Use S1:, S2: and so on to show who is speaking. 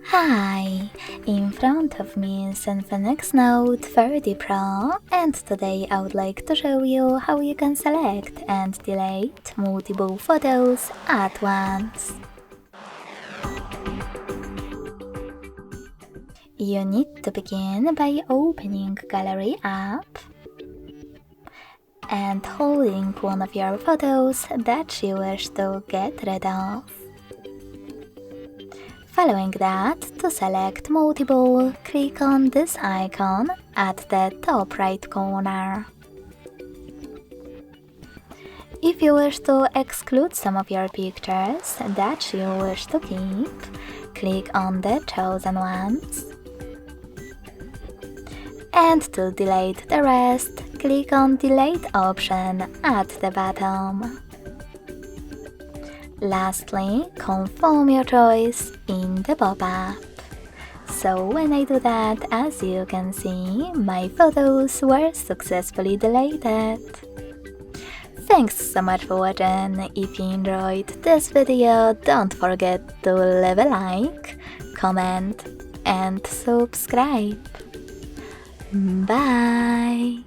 S1: Hi! In front of me is Infinix Note 30 Pro, and today I would like to show you how you can select and delete multiple photos at once. You need to begin by opening Gallery app and holding one of your photos that you wish to get rid of. Following that, to select multiple, click on this icon at the top right corner. If you wish to exclude some of your pictures that you wish to keep, click on the chosen ones. And to delete the rest, click on Delete option at the bottom. Lastly, confirm your choice in the pop-up. So when I do that, as you can see, my photos were successfully deleted. Thanks so much for watching. If you enjoyed this video, don't forget to leave a like, comment and subscribe. Bye!